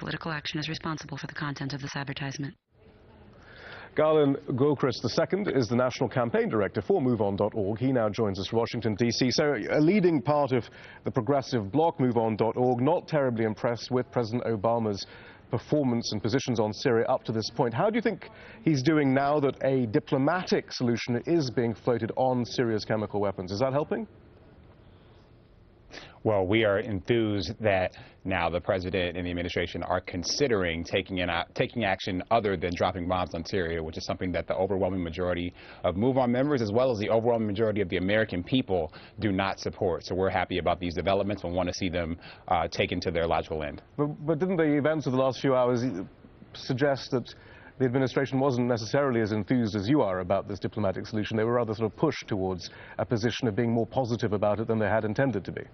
political action is responsible for the content of this advertisement. Garlin II is the National Campaign Director for MoveOn.org. He now joins us from Washington, D.C. So a leading part of the progressive bloc, MoveOn.org, not terribly impressed with President Obama's performance and positions on Syria up to this point. How do you think he's doing now that a diplomatic solution is being floated on Syria's chemical weapons? Is that helping? Well, we are enthused that now the president and the administration are considering taking action other than dropping bombs on Syria, which is something that the overwhelming majority of MoveOn members, as well as the overwhelming majority of the American people, do not support. So we're happy about these developments and want to see them taken to their logical end. But didn't the events of the last few hours suggest that the administration wasn't necessarily as enthused as you are about this diplomatic solution? They were rather sort of pushed towards a position of being more positive about it than they had intended to be.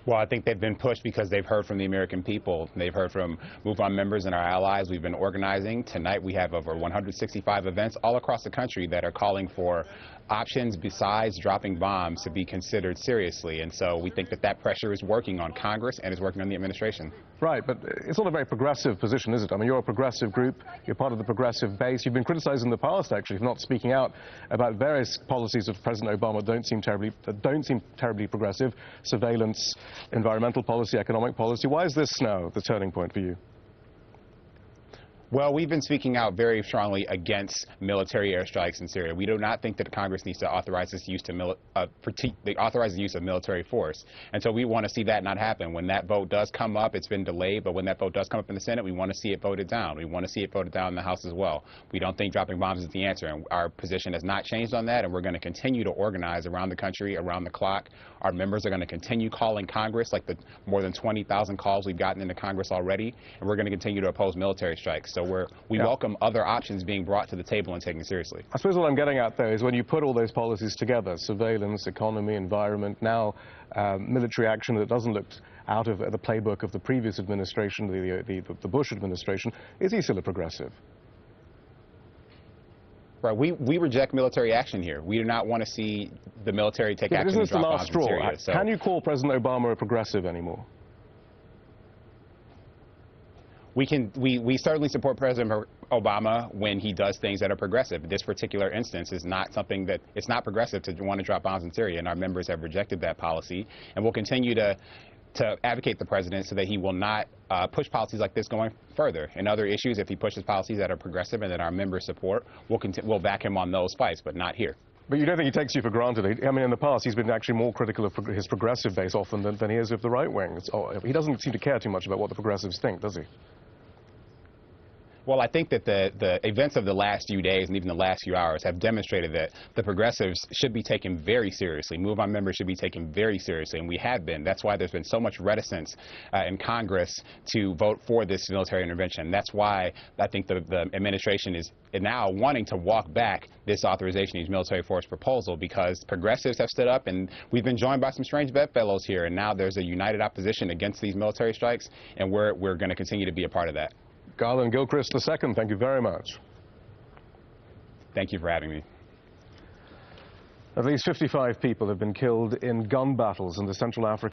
Well, I think they've been pushed because they've heard from the American people. They've heard from MoveOn members and our allies. We've been organizing. Tonight we have over 165 events all across the country that are calling for options besides dropping bombs to be considered seriously. And so we think that that pressure is working on Congress and is working on the administration. Right, but it's not a very progressive position, is it? I mean, you're a progressive group. You're part of the progressive base. You've been criticized in the past, actually, for not speaking out about various policies of President Obama that don't seem terribly progressive. Surveillance, environmental policy, economic policy. Why is this now the turning point for you? Well, we've been speaking out very strongly against military airstrikes in Syria. We do not think that Congress needs to authorize this use authorize the use of military force. And so we want to see that not happen. When that vote does come up, it's been delayed, but when that vote does come up in the Senate, we want to see it voted down. We want to see it voted down in the House as well. We don't think dropping bombs is the answer, and our position has not changed on that, and we're going to continue to organize around the country, around the clock. Our members are going to continue calling Congress, like the more than 20,000 calls we've gotten into Congress already, and we're going to continue to oppose military strikes. So we welcome other options being brought to the table and taken seriously. I suppose what I'm getting at, though, is when you put all those policies together, surveillance, economy, environment, now military action that doesn't look out of the playbook of the previous administration, the Bush administration, is he still a progressive? Right. We reject military action here. We do not want to see the military take action and drop bombs in Syria. So can you call President Obama a progressive anymore? We certainly support President Obama when he does things that are progressive. This particular instance is not something that it's not progressive to want to drop bombs in Syria, and our members have rejected that policy, and we'll continue to advocate the president so that he will not push policies like this going further. In other issues, if he pushes policies that are progressive and that our members support, we'll back him on those fights, but not here. But you don't think he takes you for granted? I mean, in the past, he's been actually more critical of his progressive base often than he is of the right wing. He doesn't seem to care too much about what the progressives think, does he? Well, I think that the events of the last few days and even the last few hours have demonstrated that the progressives should be taken very seriously. MoveOn members should be taken very seriously, and we have been. That's why there's been so much reticence in Congress to vote for this military intervention. That's why I think the administration is now wanting to walk back this authorization of these military force proposal, because progressives have stood up, and we've been joined by some strange bedfellows here, and now there's a united opposition against these military strikes, and we're going to continue to be a part of that. Garlin II, thank you very much. Thank you for having me. At least 55 people have been killed in gun battles in the Central African